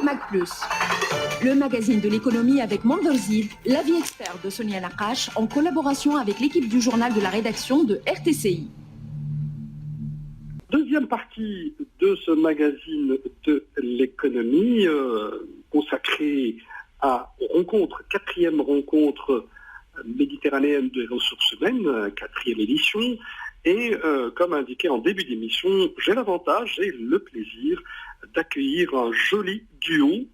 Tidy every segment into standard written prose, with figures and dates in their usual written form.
Mag Plus, le magazine de l'économie avec Mandorzid, l'avis expert de Sonia Nakash, en collaboration avec l'équipe du journal de la rédaction de RTCI. Deuxième partie de ce magazine de l'économie consacrée à rencontre, quatrième rencontre méditerranéenne des ressources humaines, quatrième édition. Et comme indiqué en début d'émission, j'ai l'avantage et le plaisir d'accueillir un joli duo,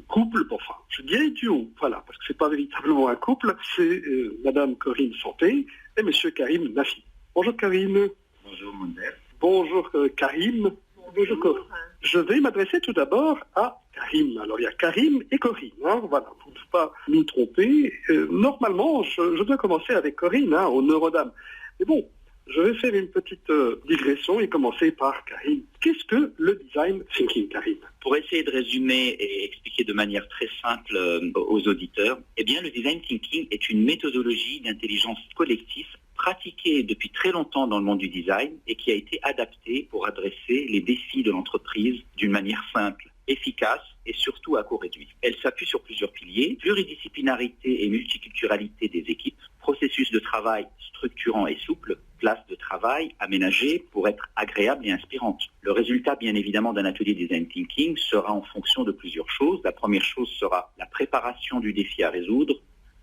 couple, enfin, je dirais duo, voilà, parce que c'est pas véritablement un couple, c'est Madame Corinne Santé et Monsieur Karim Nafi. Bonjour Karim. Bonjour Monder. Bonjour Karim. Bonjour Corinne. Je vais m'adresser tout d'abord à Karim. Alors il y a Karim et Corinne, voilà, pour ne pas nous tromper. Normalement, je dois commencer avec Corinne, honneur aux dames. Mais bon, je vais faire une petite digression et commencer par Karim. Qu'est-ce que le design thinking, Karim? Pour essayer de résumer et expliquer de manière très simple aux auditeurs, eh bien, le design thinking est une méthodologie d'intelligence collective pratiquée depuis très longtemps dans le monde du design et qui a été adaptée pour adresser les défis de l'entreprise d'une manière simple, efficace et surtout à coût réduit. Elle s'appuie sur plusieurs piliers: pluridisciplinarité et multiculturalité des équipes, processus de travail structurant et souple, place de travail aménagée pour être agréable et inspirante. Le résultat, bien évidemment, d'un atelier design thinking sera en fonction de plusieurs choses. La première chose sera la préparation du défi à résoudre,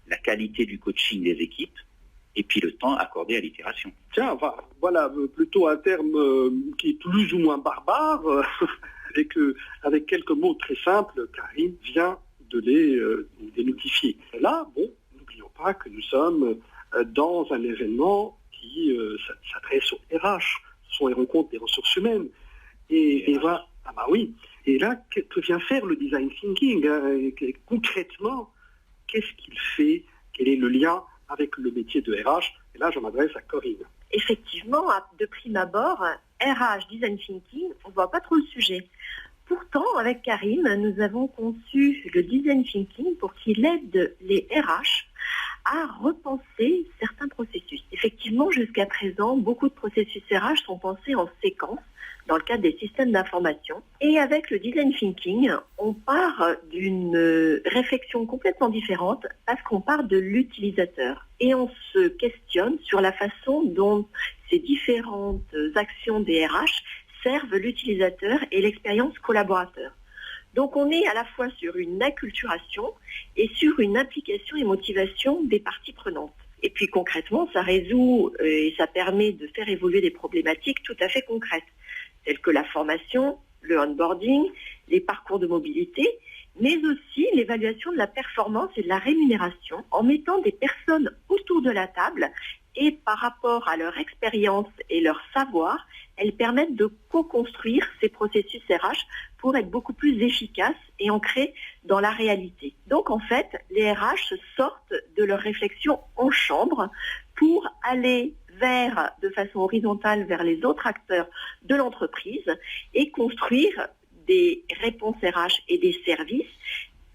la qualité du coaching des équipes, et puis le temps accordé à l'itération. Tiens, voilà plutôt un terme qui est plus ou moins barbare, et que, avec quelques mots très simples, Karim vient de les démythifier. Là, n'oublions pas que nous sommes dans un événement qui s'adresse aux RH, ce sont les rencontres des ressources humaines. Et là, que vient faire le design thinking concrètement, qu'est-ce qu'il fait? Quel est le lien avec le métier de RH? Et là, je m'adresse à Corinne. Effectivement, de prime abord, RH, design thinking, on ne voit pas trop le sujet. Pourtant, avec Karim, nous avons conçu le design thinking pour qu'il aide les RH à repenser certains processus. Effectivement, jusqu'à présent, beaucoup de processus RH sont pensés en séquence dans le cadre des systèmes d'information. Et avec le design thinking, on part d'une réflexion complètement différente parce qu'on part de l'utilisateur. Et on se questionne sur la façon dont ces différentes actions des RH servent l'utilisateur et l'expérience collaborateur. Donc on est à la fois sur une acculturation et sur une implication et motivation des parties prenantes. Et puis concrètement, ça résout et ça permet de faire évoluer des problématiques tout à fait concrètes, telles que la formation, le onboarding, les parcours de mobilité, mais aussi l'évaluation de la performance et de la rémunération en mettant des personnes autour de la table et par rapport à leur expérience et leur savoir, elles permettent de co-construire ces processus RH pour être beaucoup plus efficaces et ancrés dans la réalité. Donc en fait, les RH sortent de leur réflexion en chambre pour aller de façon horizontale vers les autres acteurs de l'entreprise et construire des réponses RH et des services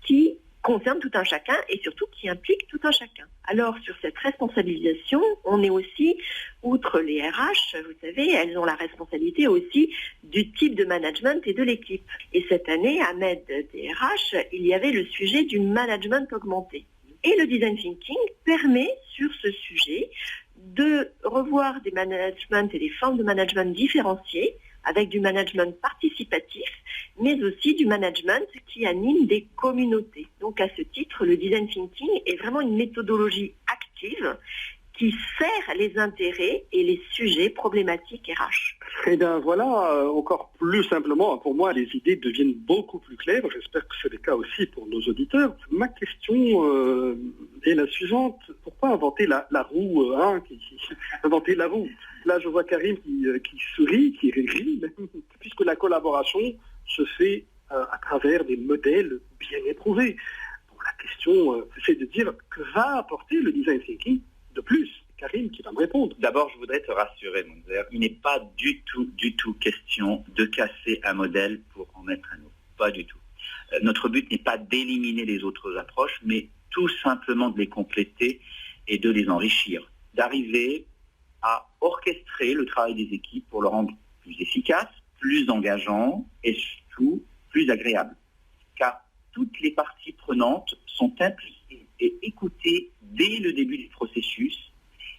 qui concernent tout un chacun et surtout qui impliquent tout un chacun. Alors sur cette responsabilisation, on est aussi, outre les RH, vous savez, elles ont la responsabilité aussi du type de management et de l'équipe. Et cette année, à MED des RH, il y avait le sujet du management augmenté. Et le design thinking permet sur ce sujet de revoir des managements et des formes de management différenciées, avec du management participatif, mais aussi du management qui anime des communautés. Donc à ce titre, le design thinking est vraiment une méthodologie active qui sert les intérêts et les sujets problématiques RH. Et bien voilà, encore plus simplement, pour moi, les idées deviennent beaucoup plus claires. J'espère que c'est le cas aussi pour nos auditeurs. Ma question est la suivante. Pourquoi inventer la roue inventer la roue? Là, je vois Karim qui sourit, qui rit, puisque la collaboration se fait à travers des modèles bien éprouvés. Donc la question, c'est de dire que va apporter le design thinking de plus? Karim qui va me répondre. D'abord, je voudrais te rassurer, Monzer. Il n'est pas du tout question de casser un modèle pour en mettre un autre. Pas du tout. Notre but n'est pas d'éliminer les autres approches, mais tout simplement de les compléter et de les enrichir. D'arriver à orchestrer le travail des équipes pour le rendre plus efficace, plus engageant et surtout plus agréable. car toutes les parties prenantes sont impliquées et écoutées dès le début du processus,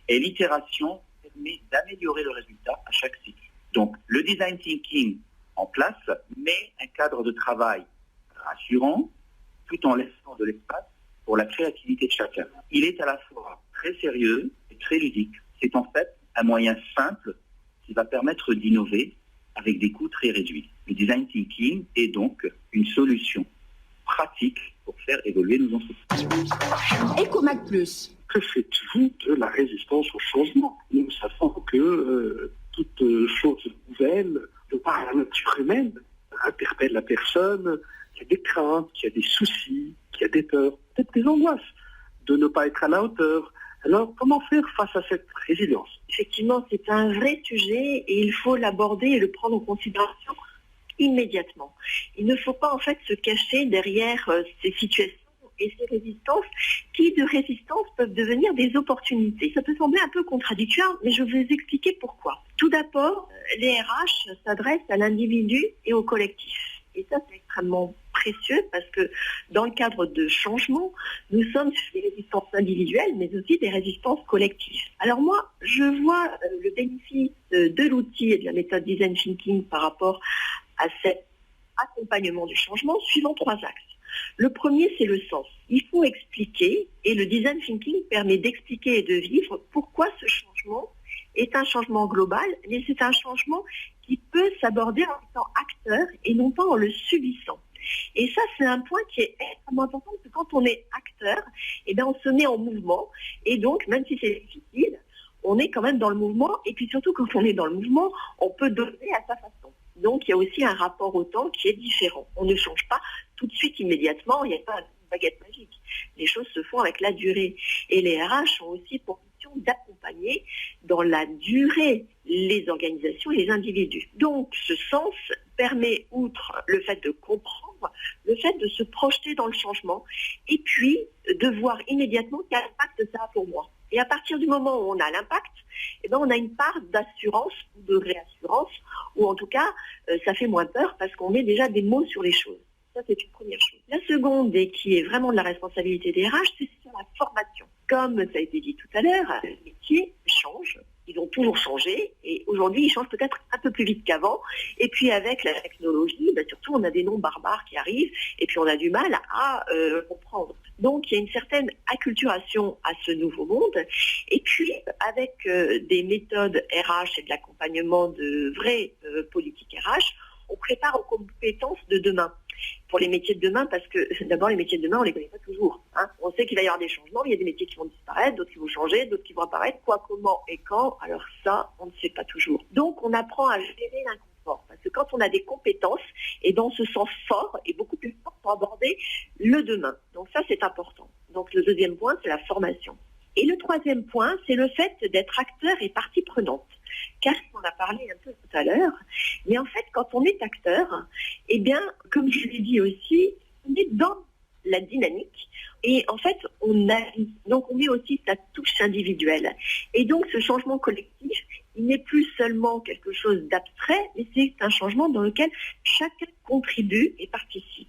et l'itération permet d'améliorer le résultat à chaque cycle. Donc, le design thinking en place met un cadre de travail rassurant, tout en laissant de l'espace pour la créativité de chacun. Il est à la fois très sérieux et très ludique. C'est en fait un moyen simple qui va permettre d'innover avec des coûts très réduits. Le design thinking est donc une solution pratique pour faire évoluer nos entreprises. Ecomac Plus. Que faites-vous de la résistance au changement? Nous savons que toute chose nouvelle, de par la nature humaine, interpelle la personne, qu'il y a des craintes, qu'il y a des soucis, qu'il y a des peurs, peut-être des angoisses, de ne pas être à la hauteur. Alors, comment faire face à cette résilience? Effectivement, c'est un vrai sujet et il faut l'aborder et le prendre en considération immédiatement. Il ne faut pas en fait se cacher derrière ces situations et ces résistances qui, de résistance, peuvent devenir des opportunités. Ça peut sembler un peu contradictoire, mais je vais vous expliquer pourquoi. Tout d'abord, les RH s'adressent à l'individu et au collectif. Et ça, c'est extrêmement précieux parce que dans le cadre de changement, nous sommes sur des résistances individuelles, mais aussi des résistances collectives. Alors moi, je vois le bénéfice de l'outil et de la méthode Design Thinking par rapport à cet accompagnement du changement suivant 3 axes. Le premier, c'est le sens. Il faut expliquer, et le Design Thinking permet d'expliquer et de vivre pourquoi ce changement est un changement global, mais c'est un changement qui peut s'aborder en étant acteur et non pas en le subissant. Et ça, c'est un point qui est extrêmement important, parce que quand on est acteur, eh bien, on se met en mouvement, et donc, même si c'est difficile, on est quand même dans le mouvement, et puis surtout, quand on est dans le mouvement, on peut donner à sa façon. Donc, il y a aussi un rapport au temps qui est différent. On ne change pas tout de suite, immédiatement, il n'y a pas une baguette magique. Les choses se font avec la durée. Et les RH ont aussi pour mission d'accompagner dans la durée les organisations et les individus. Donc, ce sens permet, outre le fait de comprendre, le fait de se projeter dans le changement et puis de voir immédiatement quel impact ça a pour moi. Et à partir du moment où on a l'impact, eh ben on a une part d'assurance ou de réassurance, ou en tout cas, ça fait moins peur parce qu'on met déjà des mots sur les choses. Ça, c'est une première chose. La seconde, et qui est vraiment de la responsabilité des RH, c'est sur la formation. Comme ça a été dit tout à l'heure, les métiers changent. Ils ont toujours changé et aujourd'hui, ils changent peut-être un peu plus vite qu'avant. Et puis avec la technologie, surtout, on a des noms barbares qui arrivent et puis on a du mal à comprendre. Donc, il y a une certaine acculturation à ce nouveau monde. Et puis, avec des méthodes RH et de l'accompagnement de vraies politiques RH, on prépare aux compétences de demain. Pour les métiers de demain, parce que d'abord, les métiers de demain, on ne les connaît pas toujours. On sait qu'il va y avoir des changements, il y a des métiers qui vont disparaître, d'autres qui vont changer, d'autres qui vont apparaître. Quoi, comment et quand? Alors ça, on ne sait pas toujours. Donc, on apprend à gérer l'inconfort. Parce que quand on a des compétences, et dans ce sens fort, et beaucoup plus fort pour aborder le demain. Donc ça, c'est important. Donc le deuxième point, c'est la formation. Et le troisième point, c'est le fait d'être acteur et partie prenante. Car on a parlé un peu tout à l'heure, mais en fait, quand on est acteur, eh bien, comme je l'ai dit aussi, on est dans la dynamique et en fait, on met aussi sa touche individuelle. Et donc, ce changement collectif, il n'est plus seulement quelque chose d'abstrait, mais c'est un changement dans lequel chacun contribue et participe.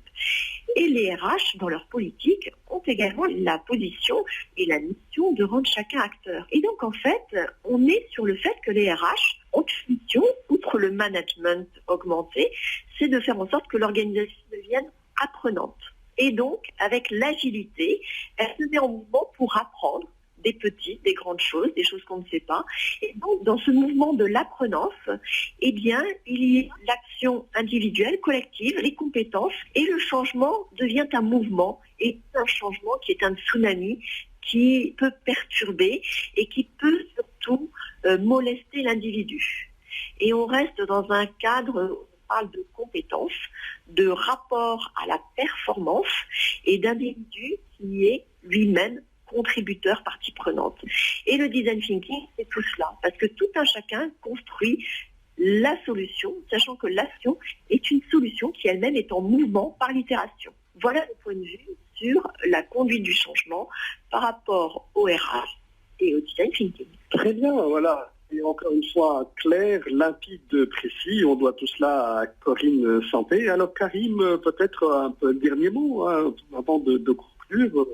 Et les RH, dans leur politique, ont également la position et la mission de rendre chacun acteur. Et donc, en fait, on est sur le fait que les RH ont une mission, outre le management augmenté, c'est de faire en sorte que l'organisation devienne apprenante. Et donc, avec l'agilité, elle se met en mouvement pour apprendre des petites, des grandes choses, des choses qu'on ne sait pas. Et donc, dans ce mouvement de l'apprenance, eh bien, il y a l'action individuelle, collective, les compétences, et le changement devient un mouvement, et un changement qui est un tsunami qui peut perturber et qui peut surtout molester l'individu. Et on reste dans un cadre, on parle de compétences, de rapport à la performance et d'individu qui est lui-même contributeur, partie prenante. Et le design thinking, c'est tout cela, parce que tout un chacun construit la solution, sachant que l'action est une solution qui elle-même est en mouvement par l'itération. Voilà le point de vue sur la conduite du changement par rapport au RH et au design thinking. Très bien, voilà. est encore une fois clair, limpide, précis. On doit tout cela à Corinne Santé. Alors Karim, peut-être un peu le dernier mot avant de conclure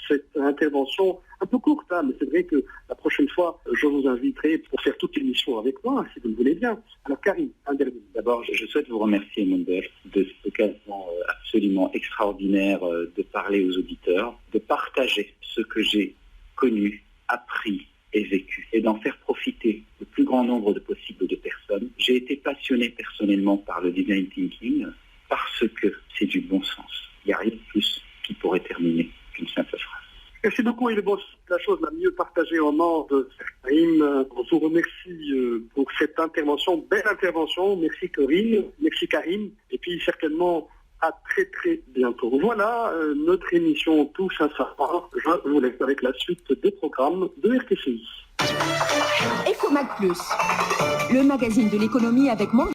cette intervention un peu courte, mais c'est vrai que la prochaine fois, je vous inviterai pour faire toute l'émission avec moi, si vous le voulez bien. Alors Karim, un dernier. D'abord, je souhaite vous remercier, Monder, de cette occasion absolument extraordinaire de parler aux auditeurs, de partager ce que j'ai connu, appris et vécu, et d'en faire profiter le plus grand nombre de possible de personnes. J'ai été passionné personnellement par le design thinking parce que c'est du bon sens. Il n'y a rien de plus qui pourrait terminer qu'une simple phrase. Merci beaucoup, et bon, la chose la mieux partagée au nord de Karim. On vous remercie pour cette intervention, belle intervention. Merci Corinne, merci Karim, et puis certainement à très très bientôt. Voilà notre émission touche à sa fin. Je vous laisse avec la suite des programmes de RTCI. Ecomac Plus, le magazine de l'économie avec Monde